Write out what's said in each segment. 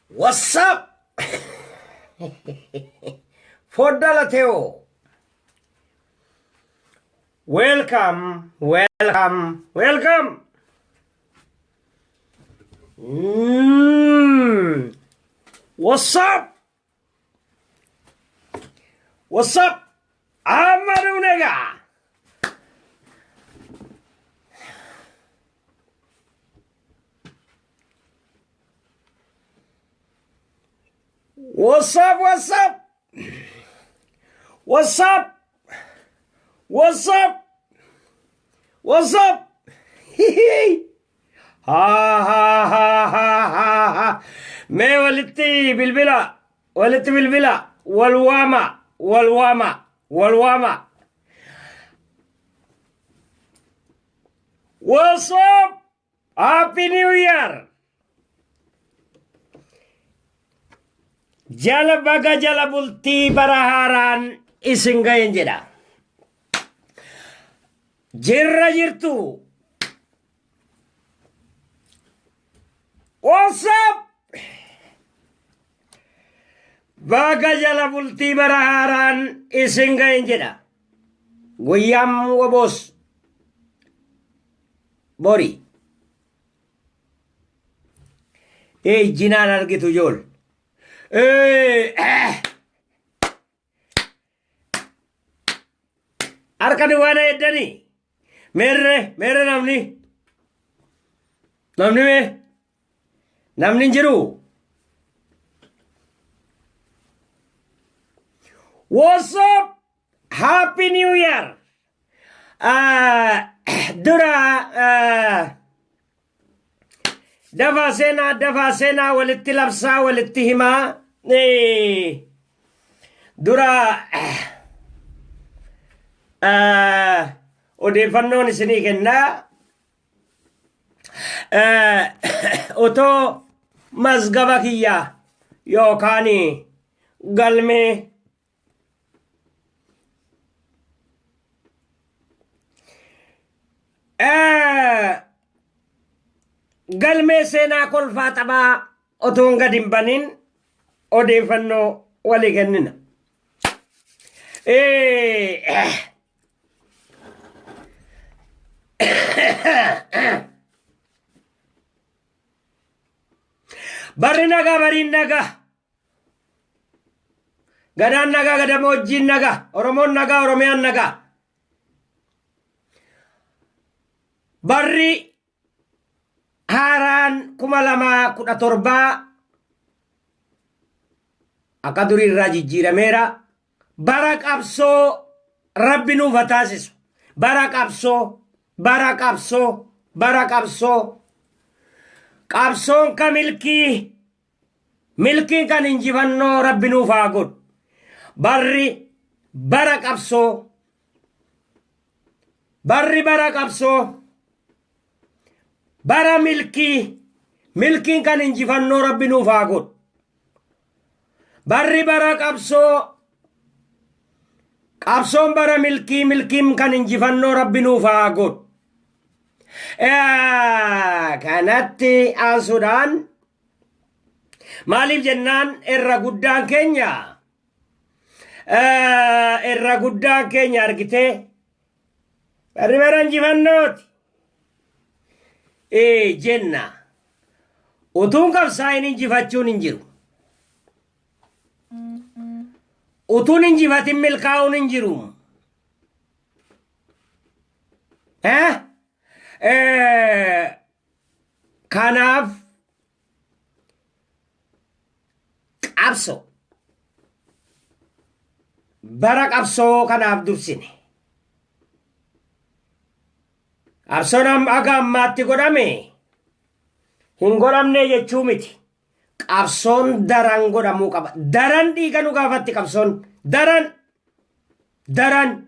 What's up? Fordalateo. Welcome, welcome, welcome. What's up? What's up? Amarunega. What's up? What's up? What's up? What's up? What's up? Ha ha ha ha ha ha. Me waliti bilbila. Waliti bilbila. Walwama. Walwama. Walwama. What's up? Happy New Year. Jala baga jala bulti baraharan isingayin jeda. Jirra jirtu. What's up? Baga jala bulti baraharan isingayin jeda. Guyam wabos. Bori. Jinan argitu jol. Arka duwana edani. Mere namni. Namni me. Namni jiru. What's up? Happy New Year. Dura dafa sena walitti labsa walitti hima dura odeeffannoon isinii kenna otoo mazgaba kiyya yookaan galmee galmee seenaa kolfaa taphaa otoon gad hin banin odeeffannoo walii kennina. Barri nagaa bariin nagaa. Gadaan nagaa gadamoojjiin nagaa. Oromoon nagaa Oromiyaan nagaa. Barri haaraan 2017 akka durii irraa jijjiirameera. Bara qabsoo Rabbi nuuf haa taasisu. Bara qabsoo. Qabsoon ka milkiin kan injifannoo Rabbi nuuf haa godhu. Bara qabsoo. Bara qabsoo. Bara milkiin kan injifannoo Rabbi nuuf haa godhu. Bara qabsoo. Qabsoon bara milkiin kan injifannoo Rabbi nuuf haa godhu. Kanatti aansuudhaan maaliif jennaan irra guddaan keenya argitee bara injifannooti. Jenna utuun qabsaa'in injifachuun hin jiru. Utuun injifatin milkaa'uun hin jiru. Kanaaf qabsoo bara qabsoo kanaaf dursine. Qabsoon aga ammaatti godhame hin godhamne jechuu miti. Qabsoon daran godhamuu qaba. Daran dhiiga nu gaafatti qabsoon. Daran.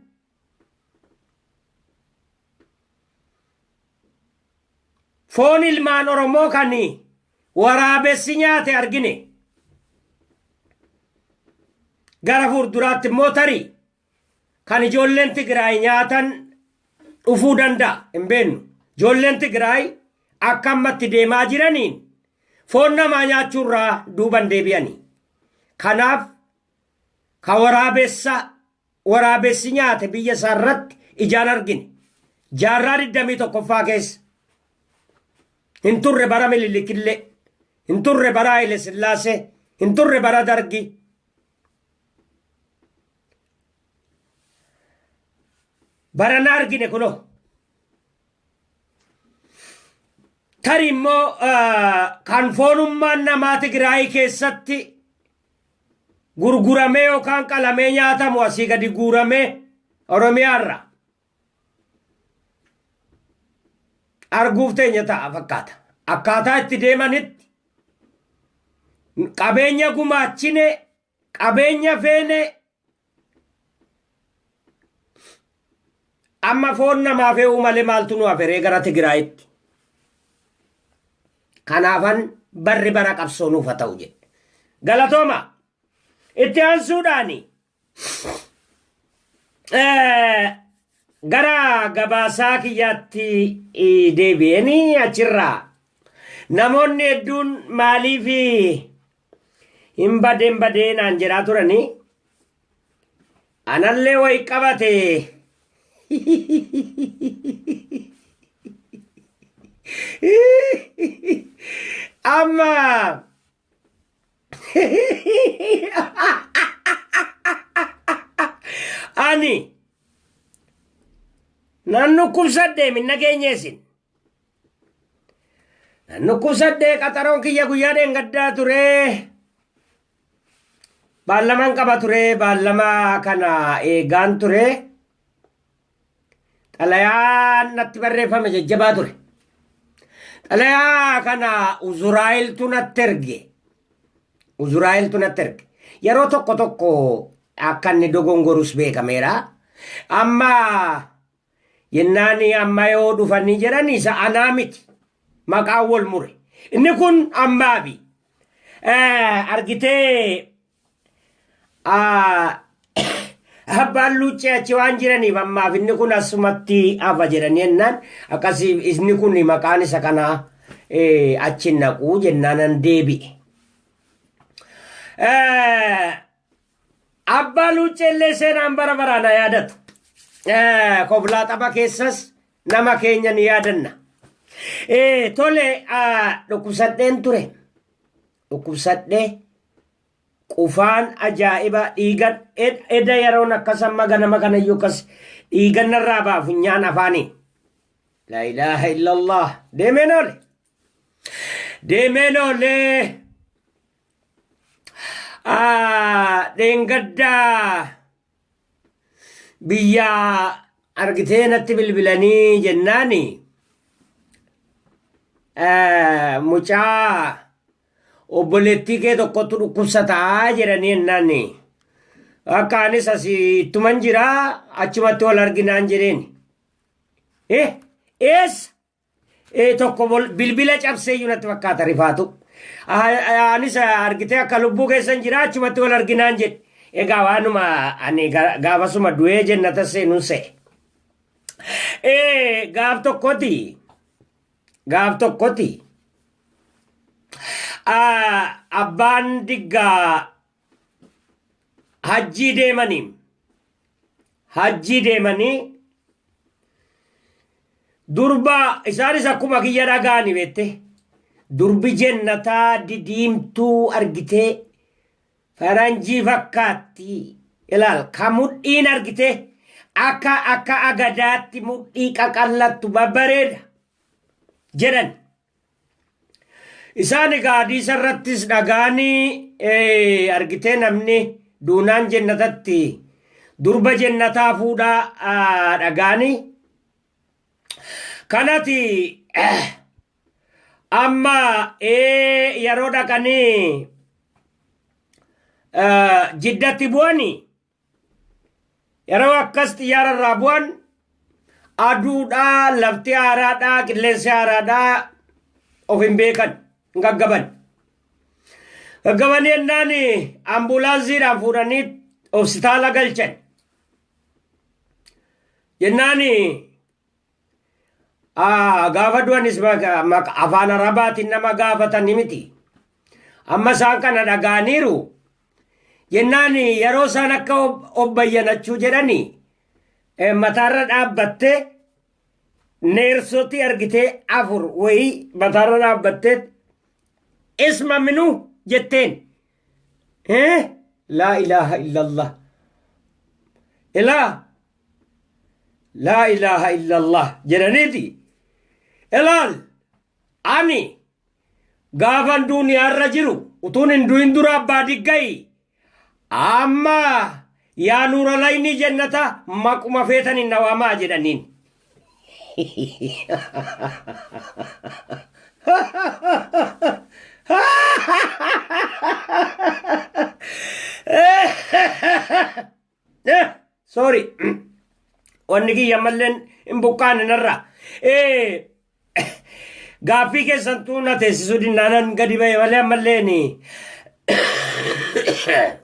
Foon ilmaan Oromoo kan waraabessi nyaate argine. Gara fuulduraatti immoo tarii kan ijoolleen Tigraay nyaatan dhufuu danda'a hin beeknu. Ijoolleen Tigraay akka ammatti deemaa jiraniin foon namaa nyaachuurraa duuban deebi'anii. Kanaaf ka waraabessi nyaate biyya isaa irratti ijaan argine. Jaarraa 21ffaa keessa hin turre bara Minilikillee, hin turre bara Haile Sillaasee, hin turre bara Dargii. Barana argine kunoo. Tari immoo kan foonummaan namaa Tigraay keessatti gurguramee yookaan qalamee nyaatamu asii gadi guuramee Oromiyaarra arguuf teenya ta'a fakkaata. Akkaataa itti deemanitti qabeenya gumaachine, qabeenya feene, amma foon namaa fe'uu malee maaltu nu haferee gara Tigraayitti. Kanaafan barri bara qabsoo nuuf haa ta'u jedhe. Galatooma itti aansuudhaani gara gabaasaa kiyyaatti deebi'anii achirraa namoonni hedduun maaliif hin badeen jedhaa turanii anallee wayi qabate amma ani nan dhukkubsadhee minna keenyeessin. Nan dhukkubsadhee qaxaroon kiyya guyyaa dheengaddaa ture. Baallamaan qaba ture, baallamaa kana eegaan ture. Xalayaan natti barreeffame jajjabaa ture. Xalayaa kana Uzuraayiltu natti erge. Yeroo tokko tokko akka inni dogongorus beekameera. Amma yennaani amma yoo dhufanii jedhani isa anaa miti. Maqaan wal mure. Inni kun ammaafi. Argitee abbaan luuccee achi waan jiraniif ammaaf inni kun asumatti hafa jedhanii jennaan akkasii inni kun maqaan isa kanaa achi naquu jennaanan deebi'e. Abbaa luuccee illee seenaan bara baraana yaadatu. Koblaa tapha keessas nama keenya ni yaadanna. Tole dhukkubsadheen ture. Dhukkubsadhee qufaan ajaa'iba dhiigan eda yeroon akkasamma ganama kanayyuu akkas dhiigan narraa baa funyaan afaanii. La ilaha illallah. Deemeen oole. Dheengaddaa biyya argitee natti bilbilanii jennaani mucaa obboleettii kee tokkottu dhukkubsataa jedhanii jennaani akka anis asii ittuman jiraa achumatti wal arginaan jedheeni. Eessa? Tokko bilbila cabseeyyuu natti fakkaata rifaatu. Anis argitee akka lubbuu keessan jiraa achumatti wal arginaan jedhe. Egaa waanuma ani gaafasuma du'ee jennata seenuun se'e. Gaaf tokkoti. Abbaan diggaa hajjii deemanii durba isaanis akkuma kiyya dhagaani beette durbi jennataa didiimtuu argitee faranjii fakkaatti ilaal ka mudhiin argitee akka agadaatti mudhii qaqallattu babbareeda jedhan. Isaan egaa hadiisa irrattis dhagaanii argitee namni duunaan jennatatti durba jennataa fuudhaa dhagaanii. Kanati amma yeroo dhaqanii jiddatti bu'anii yeroo akkas xiyyaararraa bu'an aduudhaa lafti haaraadhaa qilleensi haaraadhaa of hin beekan hin gaggaban jennaan ambulaansiidhaan fuudhanii hospitaala galchan jennaan gaafa du'anis afaan arabaatiin nama gaafatanii miti amma isaan kana dhagaaniiru jennaan yeroo isaan akka obbayyanachuu jedhanii mataarra dhaabbattee neersoti argitee afur wayii mataarra dhaabbattee isma minuu jetteen laa ilaaha illallah laa ilaaha illallah jedhaniiti ilaal ani gaafan duuniyaarra jiru utuun hin du'in dura abbaa diggayi amma yaa nuura laynii jannata maquma feetan hin nawaamaa jedhaniin sorry wanni kiyya malleen hin buqqaane narra gaaffii keessantuu na teessisuu dinnaanan gadi ba'e malee ammalleen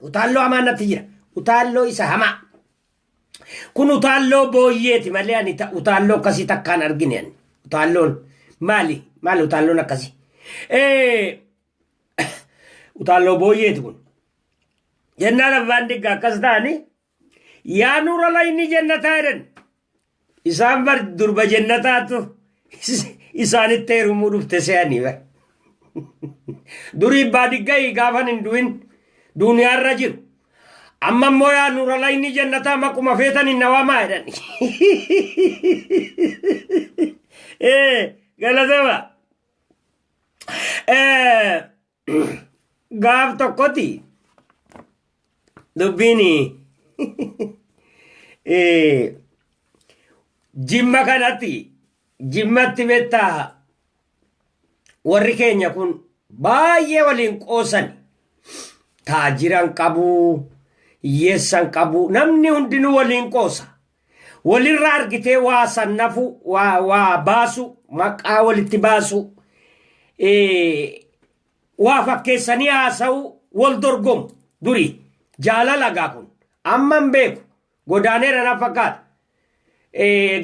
utaalloo hamaa natti jira utaalloo isa hamaa kun utaalloo booyyeeti malee ani utaalloo akkasii takkaan argine ani utaalloon maali utaalloon akkasii utaalloo booyyeeti kun jennaan abbaan digga akkas ta'ani yaa nuura laynii jannataa jedhan isaan bar durba jannataatu isaanitti heerumuu dhufte se'anii bar durii abbaa diggayi gaafan hin du'in duuniyaarra jiru amma immoo yaa nuura laynii jannataa maquma feetan hin nawaamaa jedhan galatama gaaf tokkoti dubbiin jimma kanatti jimmatti beektaa warri keenya kun baay'ee waliin qoosan taajiran qabu hiyyeessan qabu namni hundinuu waliin qoosa walirra argitee waa sannafu waa baasu maqaa walitti baasu waa fakkeessanii haasa'u wal dorgomu durii jaalala gaa kun amman beeku godaaneera na fakkaata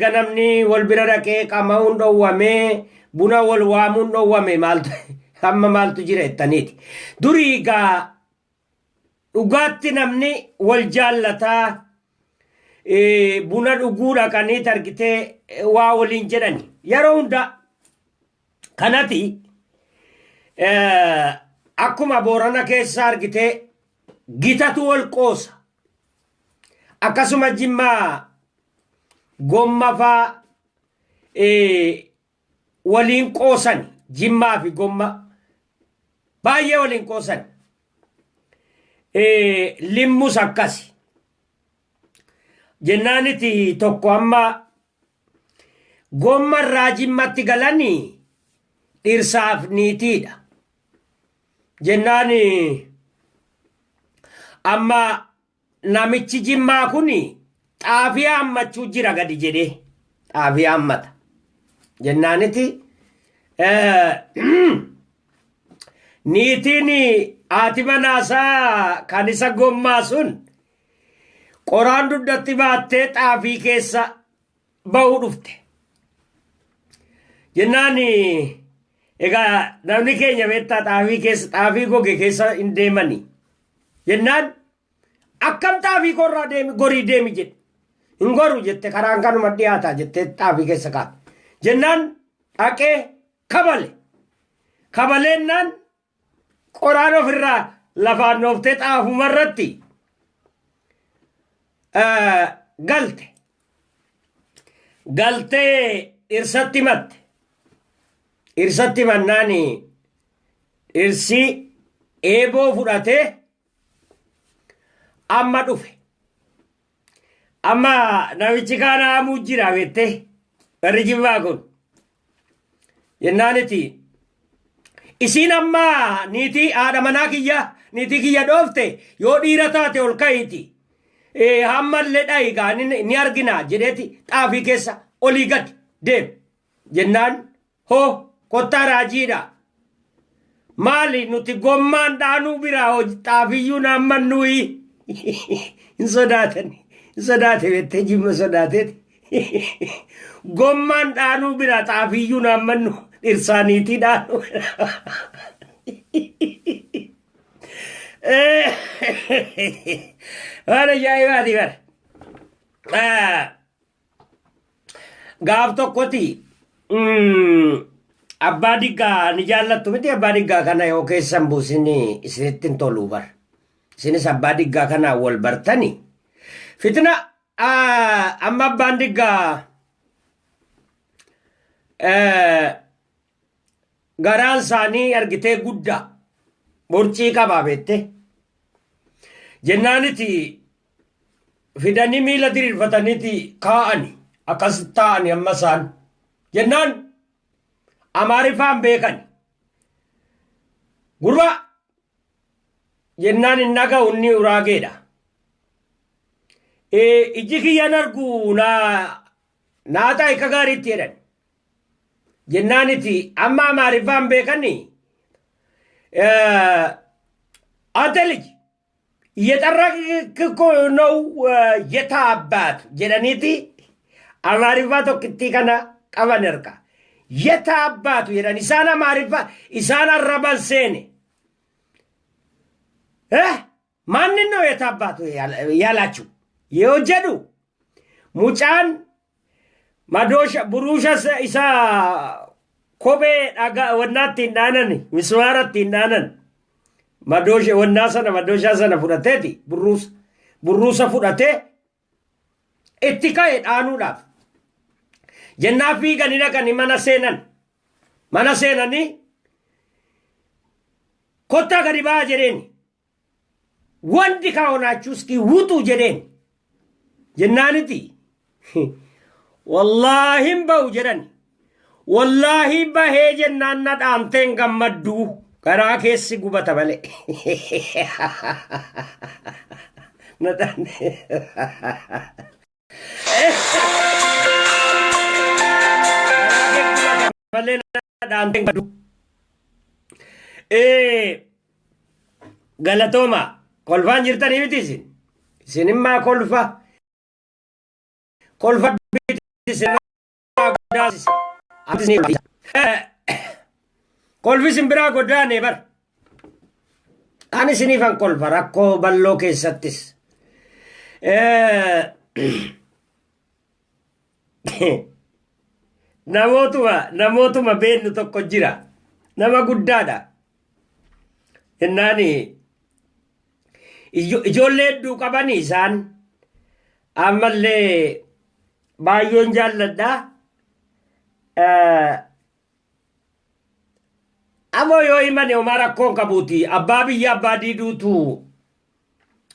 ganamni wal bira dhaqee qama'uun dhowwamee buna wal waamuun dhowwame maaltu amma maaltu jira jettaniiti durii gaa dhugaatti namni wal jaallataa buna dhuguu dhaqanii argitee waa waliin jedhani yeroo hunda kanati akkuma Boorana keessa argitee gitatu wal qoosa akkasuma Jimmaa gomma faa waliin qoosan Jimmaa fi gomma baay'ee waliin qoosan limmus akkasi jennaaniti tokko amma gomma irraa Jimmatti galanii dhirsaaf niitiidha jennaani amma namichi Jimmaa kuni xaafii hammachuu jira gadi jedhee xaafii hammata jennaaniti niitiin haati manaasaa kan isa gommaa sun qoraan dugdatti baattee xaafii keessa ba'uu dhufte jennaan egaa namni keenya beektaa xaafii goge keessa hin deemani jennaan akkam xaafii gorii deemi jedhe hin goru jette karaan kanuma dhiyaataa jettee xaafii keessa kaate jennaan dhaqee kabaleennaan qoraan ofirraa lafaan nooftee xaafuma irratti galtee dhirsatti matte dhirsatti mannaan dhirsi eeboo fudhatee amma dhufe amma namichi kaan haamuu jira beettee warri Jimmaa kun jennaaniti isiin amma niitii haadha manaa kiyya niitii kiyya dhoofte yoo dhiira taate ol ka'iiti hammallee dhayigaa ni argina jedheeti xaafii keessa olii gad deem jennaan hoo kottaa raajiidha maali nuti gommaan dhaanuu biraa xaafiyyuu naamman nuyi hin sodaate beettee Jimma sodaateeti gommaan dhaanuu biraa xaafiyyuu naamman nu dhirsaaniitii dhaanuu Waan ajaa'ibaati bara. Gaaf tokkoti abbaa diggaa ni jaallattu miti abbaa diggaa kana yoo keessan buusini isinitti hin toluu bara. Isinis abbaa diggaa kana wal bartani. Fitina amma abbaan diggaa garaan isaanii argitee guddaa borcii qabaa beette. Jennaaniti fidanii miila diriirfataniiti kaa'ani akkas taa'ani amma isaan. Jennaan Amaariffaan beekani. Gurba jennaan hin dhaga'u inni uraageedha. Iji kiyyaan argu naa taa'e akka gaariitti jedhan. Jennaaniti amma Amaariffaan beekani. አንተ ልጅ እየጠራክ ነው የታባት ጀደኒቲ አማሪፋ ቶክቲ ከና ቀበነርካ የታባቱ የዳን ኢሳና ማሪፋ ኢሳና ረበልሴኔ ማን ነው የታባቱ ያላችሁ የወጀዱ ሙጫን ማዶሻ ቡሩሻ ኢሳ ኮቤ ዳጋ ወናቲ እንዳነን ምስዋራቲ እንዳነን Madooshe wannaa sana madooshaa sana fudhateeti burruusa fudhatee itti ka'e dhaanuudhaaf. Jennaa fiiganii dhaqanii mana seenanii kottaa gadi ba'aa jedheen wandi kaa'onaachuuski wuxuu jedheen jennaaniti wallaahi hin ba'u jedhan wallaahi bahee jennaan na dhaanteen gammadduu. Karaa keessi gubata malee. Galatooma kolfaan jirtanii miti isin immaa kolfa kolfi simbiraa goddaane bar ani sinifan kolfa rakkoo balloo keessattis namootuma beennu tokko jira nama guddaadha jennaani ijoollee hedduu qabanii isaan ammallee baay'een jaalladha Amo yoo himane omara rakkoon qabuuti abbaa biyya abbaa diiduutu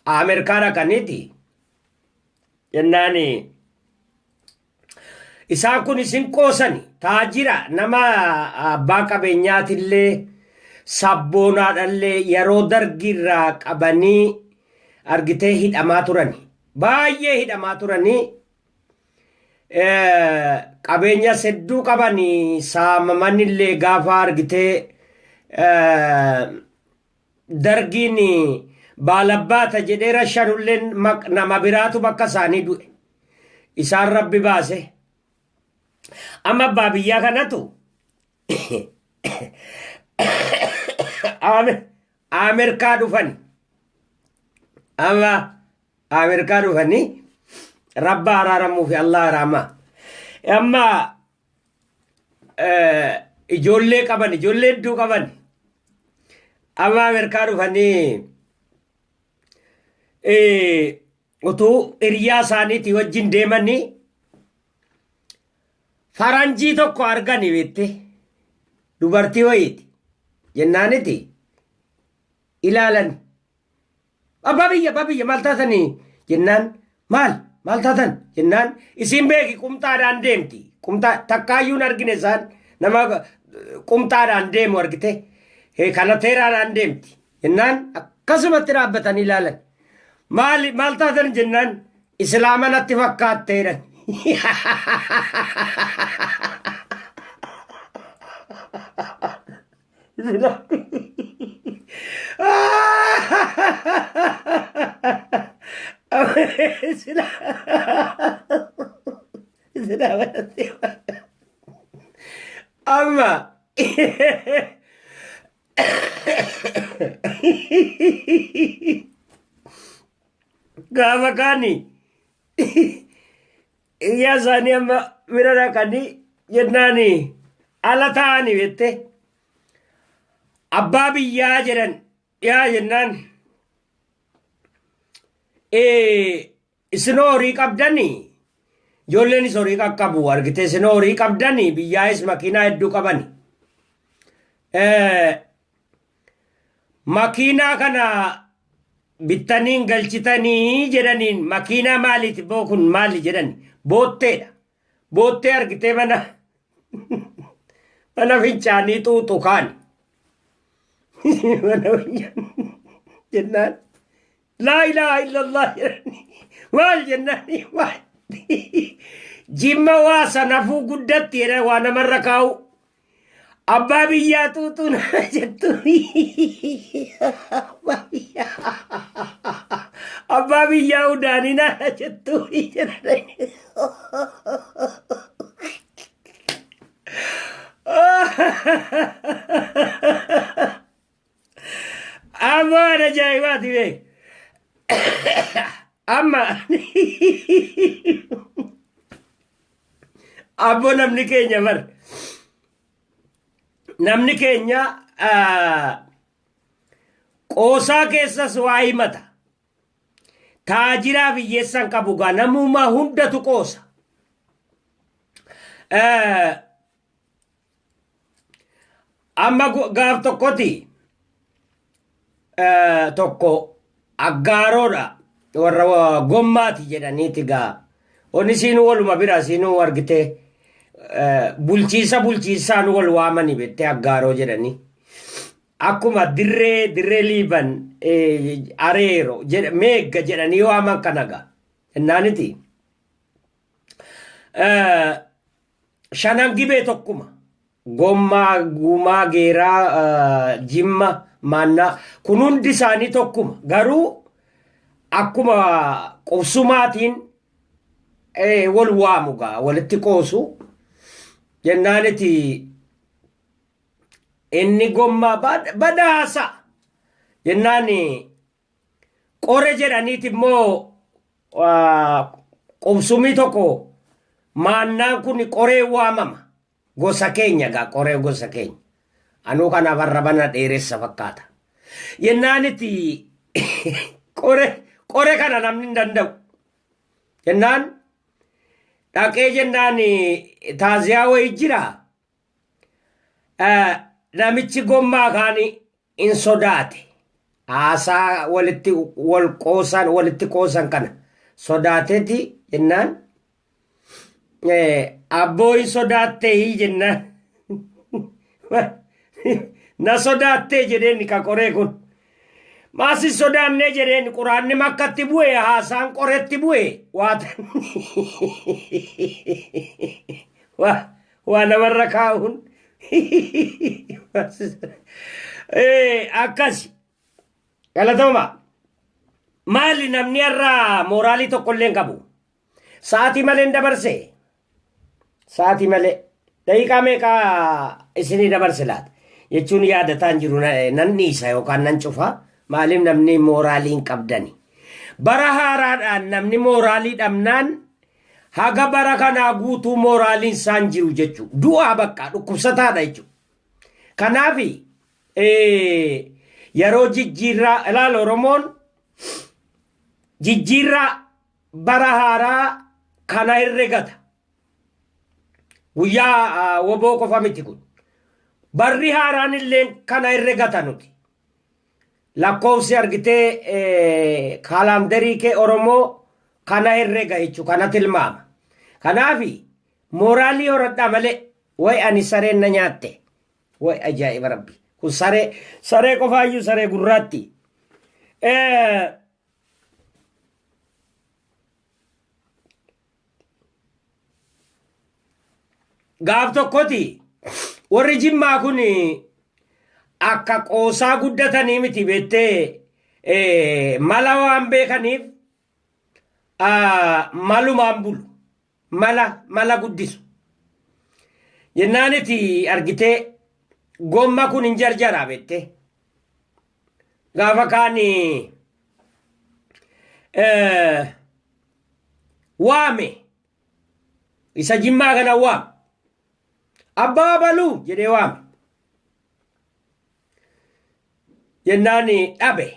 Ameerikaadha kaniiti jennaani isaan kun isin qoosani taajira nama abbaa qabeenyaatillee sabboonaadhallee yeroo dargiirraa qabanii argitee hidhamaa turani baay'ee hidhamaa turanii qabeenya sedduu qabanii saamamanillee gaafa argitee dargiin baalabbaata jedhee rashanulleen nama biraatu bakka isaanii du'e isaan rabbi baase amma abbaa biyyaa kanatu Ameerikaa dhufani amma Ameerikaa dhufani rabba araaramuuf Allah araama amma ijoollee qaban ijoollee hedduu qaban amma Ameerikaa dhufanii utuu hiriyaa isaaniitii wajjin deemanii faranjii tokko argani beette dubartii wayiiti jennaaniti ilaalan abbaa biyya maal taatanii jennaan maal taatan jennaan isin beeki qumxaadhaan deemti qumxaa takkaayyuun argine isaan nama qumxaadhaan deemu argite kana teeraadhaan deemti jennaan akkasumatti dhaabbatanii ilaalan maal taatan jennaan islaama natti fakkaatteedhan amma gaafa kaani iyyaa isaanii amma bira dhaqanii jennaani ala ta'anii bette abbaa biyyaa jedhan yaa jennaan isin horii qabdanii ijoolleen horii qaqqabu argite isin horii qabdanii biyyaa'is makiinaa hedduu qabani makiinaa kana bittaniin galchitanii jedhaniin makiinaa maaliiti boo kun maali jedhani bootteedha boottee argitee mana fincaanii xuuxu kaani mana jennaan laa ilaaha illallah jedhani maal jennaani maal jimma waa sanafuu guddatti jedha waa namarra kaa'u abbaa biyyaa xuuxuu nama jettu abbaa biyyaa udaanii nama jettu amma waan ajaa'ibaati beek amma abbo namni keenya mar namni keenya qoosaa keessas waa himata taajiraa biyyeessan qabu gaa namummaa hundatu qoosa amma gaaf tokkoti tokko aggaaroodha warra gommaati jedhaniiti gaa onni siinuu waluma bira siinuu argite bulchiisaan wal waamani bette aggaaroo jedhani akkuma dirree liiban areero meegga jedhanii waaman kanaga ennaaniti shanan gibee tokkuma gommaa gumaa geeraa jimma maannaa kun hundi isaanii tokkuma garuu akkuma qubsumaatiin wal waamu gaa walitti qoosu jennaaniti inni gommaa badaasa jennaani qore jedhaniiti immoo qubsumii tokko maannaan kun qoree waamama gosa keenya gaa qoree gosa keenya anuu kanaaf arrabana dheeressa fakkaata jennaaniti qore kana namni hin danda'u jennaan dhaqee jennaan taaziyaa wayii jira namichi gommaa kaani in sodaate haasaa walitti qoosan kana sodaateeti jennaan abboo in sodaattee jennaan na sodaattee jedheen ka qoree kun maasi sodaannee jedheen quraanni makkatti bu'e haasaan qoretti bu'e waa namarra kaa'uun akkasi galatoma maali namni irraa mooraalii tokkollee qabu sa'aatii malee dabarse sa'aatii malee daqiiqaa meeqaa isinii dabarse laata jechuun yaadataan jiru nan dhiisa yookaan nan cufa maaliif namni mooraalii qabdani bara haaraadhaan namni mooraalii dhabnaan haga bara kanaa guutuu mooraaliin isaan jiru jechuudha du'aa bakka dhukkubsataadha jechuudha kanaaf yeroo jijjiirraa ilaala oromoon jijjiirraa bara haaraa kana herregata guyyaa woboo qofa miti kun barri haaraan illee kana herregata nuti lakkoofsi argitee kaalandarii kee oromoo kana herrega jechuudha kana tilmaama kanaaf mooraalii horadhaa malee way ani sareen na nyaatte way ajaa'iba rabbi kun saree qofaayyuu saree gurraatti gaaf tokkoti warri jimmaa kun akka qoosaa guddatanii miti beettee mala waan beekaniif malumaan bulu mala guddisu jennaaniti argitee gomma kun hin jarjaraa beettee gaafa kaani waame isa jimmaa kana waam abbaa baluu jedhee waame jennaan dhabe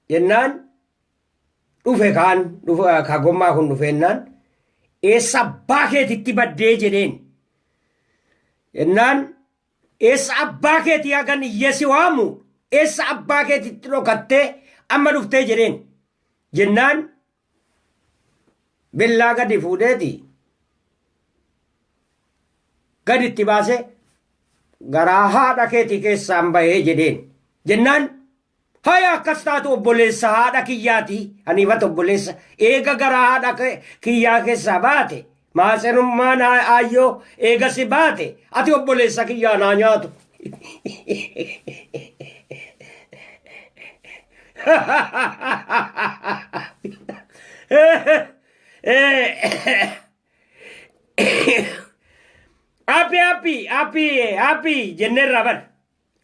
jennaan dhufe kaan dhufe kagommaa kun dhufeennaan eessa abbaa keetitti baddee jedheen jennaan eessa abbaa keetii hagan iyyesi waamu eessa abbaa keetitti dhokattee amma dhuftee jedheen jennaan billaa gadi fuudheeti gaditti baase garaa haadha keetii keessaan bahee jedheen jennaan haya akkas taatu obboleessa haadha kiyyaati aniifat obboleessa eega garaa haadha kiyyaa keessaa baate maasenummaan aayyoo eega si baate ati obboleessa kiyyaa naa nyaatu happy jenne rabar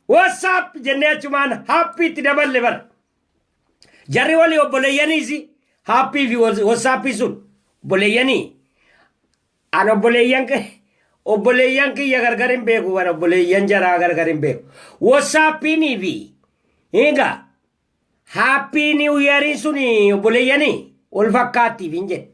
what's up jenne achumaan happy ti daballe bar jarri wali obboleeyyaniisi happy fi what's up sun obboleeyyanii an obboleeyyan kiyya gargar hin beeku wan obboleeyyan jaraa gargar hin beeku what's up ni fi eega happy new year suni obboleeyyanii ol fakkaattiif hin jedhe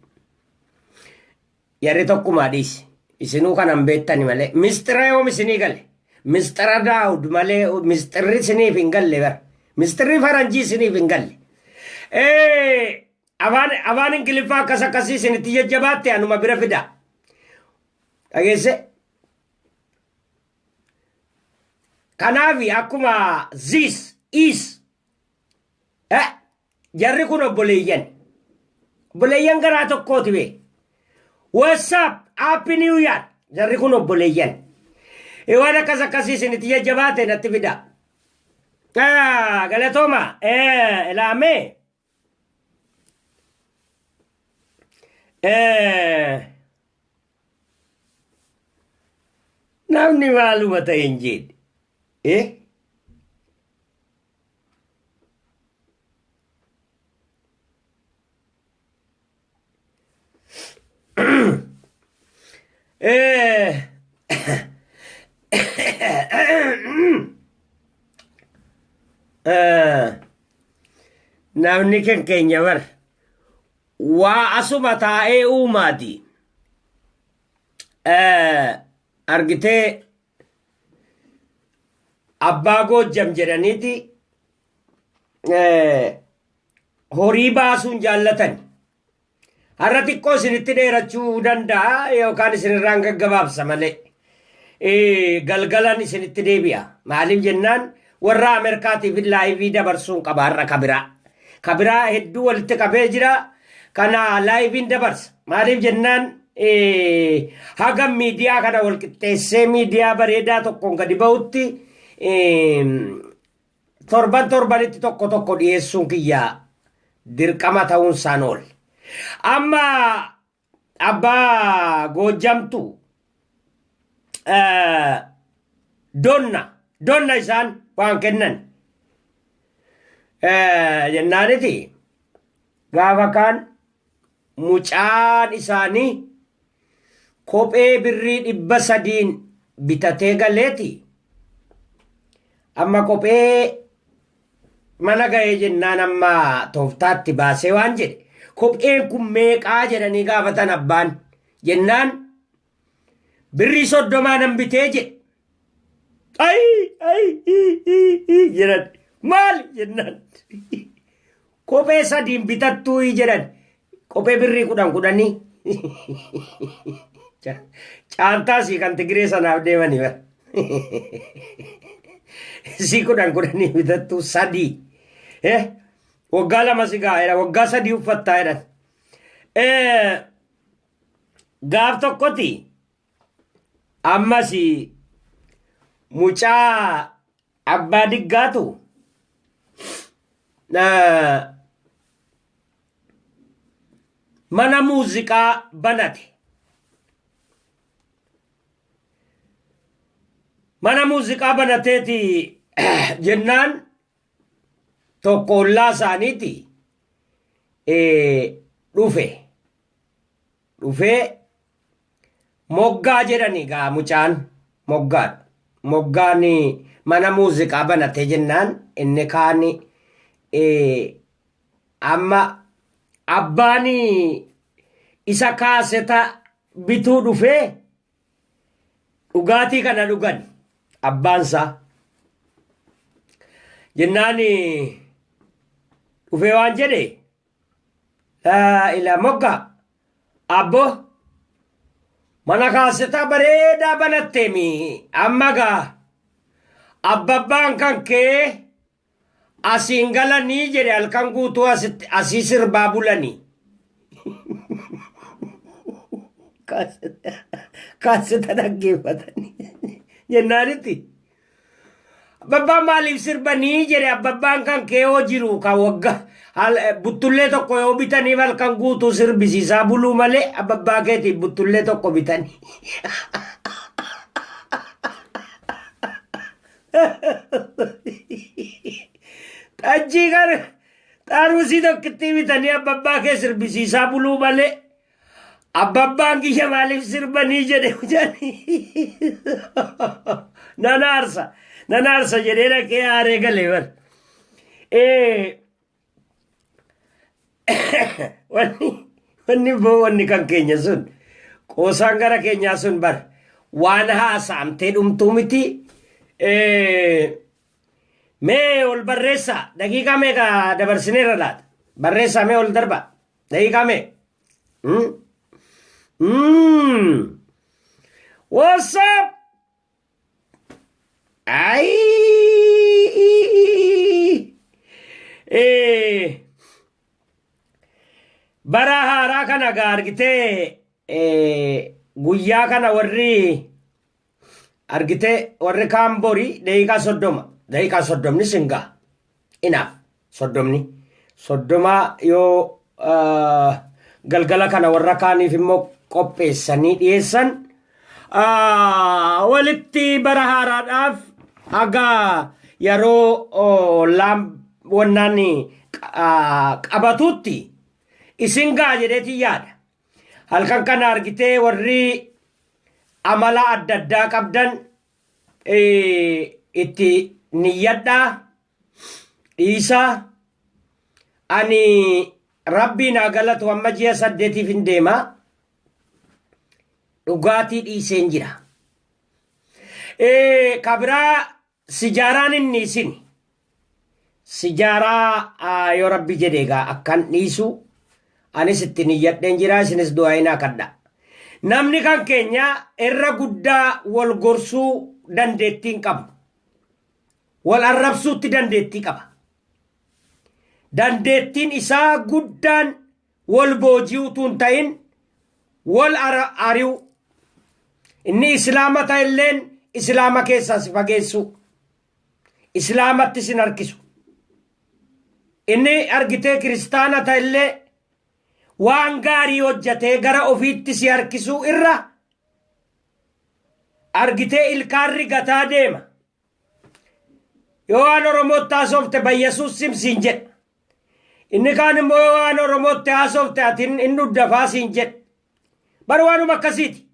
yarri tokkumaa dhiisi isinuu kanan beettani malee mistira yoom isinii gale mistira daawud malee mistirri isiniif hin galle bar mistirri faranjii isiniif hin galle afaan ingiliffaa akkas akkasii isinitti jajjabaatte anuma bira fida dhageesse kanaafi akkuma zis is jarri kun obboleeyyan garaa tokkooti bee what's up happy new year jarri kun obboleeyyan waan akkas akkasii isinitti jajjabaate natti fida galatooma ilaame namni maaluma ta'e hin jedhe namni keenya bar waa asuma taa'ee uumaati argitee abbaa goojjam jedhaniiti horii baasuun jaallatan har'a xiqqoo isinitti dheerachuu danda'a yookaan isinirraan gaggabaabsa malee galgalan isinitti deebi'a maaliif jennaan warra Ameerikaatiif laayivii dabarsuun qaba har'a kabiraa hedduu walitti qabee jira kana laayiviin dabarsa maaliif jennaan haga miidiyaa kana wal qixxeessee miidiyaa bareedaa tokkoon gadi ba'utti torbanitti tokko dhiyeessuun kiyyaa dirqama ta'uun isaan ool amma abbaa goojjamtu donna isaan waan kennan jennaaniti gaafa kaan mucaan isaanii kophee birrii 300 bitatee galeeti amma kophee mana ga'ee jennaan amma tooftaatti baasee waan jedhe kopheen kun meeqaa jedhanii gaafatan abbaan jennaan birrii 30 nan bitee jedhe jedhan maal jennaan kophee 3 bitattuu jedhan kophee birrii 10 caantaasii kan Tigiree sanaaf deemanii bara si 10 bitattuu 3 waggaa 2 si gaa'eera waggaa 3 uffattaa jedhan gaaf tokkoti ammas mucaa abbaa diggaatu mana muuziqaa banate mana muuziqaa banateeti jennaan tokko ollaa isaaniiti dhufee moggaa jedhani gaa mucaan moggaan mana muuziqaa banate jennaan inni kaani amma abbaan isa kaaseta bituu dhufee dhugaatii kana dhugan abbaansaa jennaan dhufee waan jedhe ila moggaa abbo mana kaaseta bareedaa banatteemi amma gaa abbabbaan kan kee asiin galanii jedhe halkan guutuu asii sirbaa bulanii kaaseta dhaggeeffatanii jennaanitti abbabbaan maaliif sirbanii jedhe abbabbaan kan kee yoo jiru kan wagga buttullee tokko yoo bitaniif halkan guutuu sirbisiisaa buluu malee abbabbaa keetiif buttullee tokko bitanii xajjii kan xaarmusii tokkittii bitanii abbabbaa kee sirbisiisaa buluu malee abbabbaan kiyya maaliif sirbanii jedhe hojanii nan aarsa jedhee dhaqee aaree galee bar wanni kan keenya sun qoosaan gara keenyaa sun bar waan haasa'amtee dhumtuu miti mee ol barreessaa daqiiqaa meeqa dabarsineerra laata barreessaa mee ol darba daqiiqaa mee what's up bara haaraa kana gaa argitee guyyaa kana warri argitee warri kaamborii daqiiqaa soddomni singaa inaaf soddoma yoo galgala kana warra kaaniif immoo qopheessanii dhiyeessan walitti bara haaraadhaaf haga yeroo wannaan qabatutti isin gaa jedheeti yaada halkan kana argitee warri amala adda addaa qabdan itti niyyadhaa dhiisaa ani rabbiin haa galatu amma ji'a 8 hin deemaa dhugaatii dhiiseen jira kabiraa sijaaraan inni isin sijaaraa yoo rabbi jedheegaa akkan dhiisu anis itti niyyadheen jira isinis du'aayinaa kadha namni kan keenya irra guddaa wal gorsuu dandeettiin qabu wal arrabsuutti dandeettii qaba dandeettiin isaa guddaan wal booji'uutuun ta'in wal ari'u inni islaama ta'elleen islaama keessaa si fageessu islaamatti sin harkisu inni argitee kiristaana ta'ellee waan gaarii hojjatee gara ofiitti si harkisuu irra argitee ilkaarri gataa deema yoo waan oromootti haasofte bayyasuus simsiin jedha inni kaan immoo yoo waan oromootti haasofte ati hin dhuddafaa siin jedha bar waanuma akkasiiti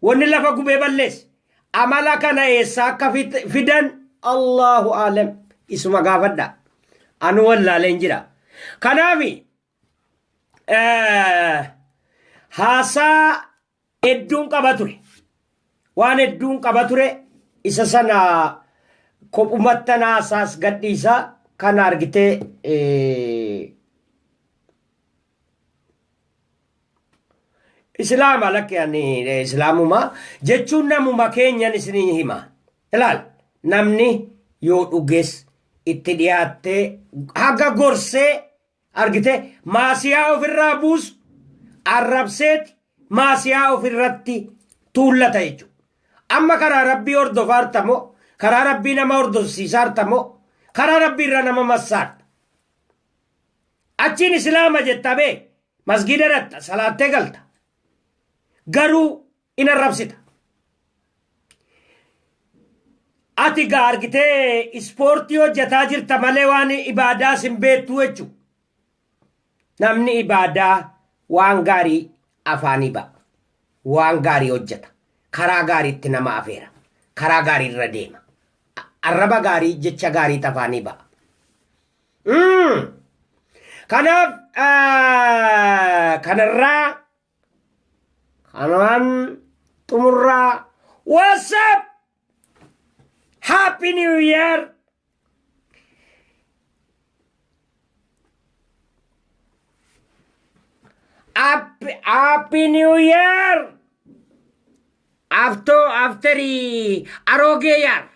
wanni lafa gubee balleesse amala kana eessaa akka fidan allahu aalam isuma gaafadha anu wallaaleen jira kanaafi haasaa hedduun qaba ture waan hedduun qaba ture isa sana kophumattan haasaas gadhiisaa kana argitee islaama lakkani islaamuma jechuun namuma keenyan isinii hima ilaal namni yoo dhugees itti dhiyaattee haga gorsee argite maasiyaa ofirraa buusu arrabseeti maasiyaa ofirratti tuullata jechuudha amma karaa rabbii hordofaartamoo karaa rabbii nama hordofsiisaartamoo karaa rabbii irra nama massaarta achiin islaama jettabee masgida dhatta salaattee galta garuu in arrabsita ati gaargitee ispoortii hojjetaa jirta malee waan ibaadaa sin beektu jechu. Namni ibaadaa waan gaarii afaanii ba'a. Waan gaarii hojjeta. Karaa gaariitti nama afeera. Karaa gaarii irra deema. Arraba gaarii jecha gaarii afaanii ba'a. Kanaaf kanarraa kanaan xumurraa what's up? Happy New Year! Happy New Year! After aroge year.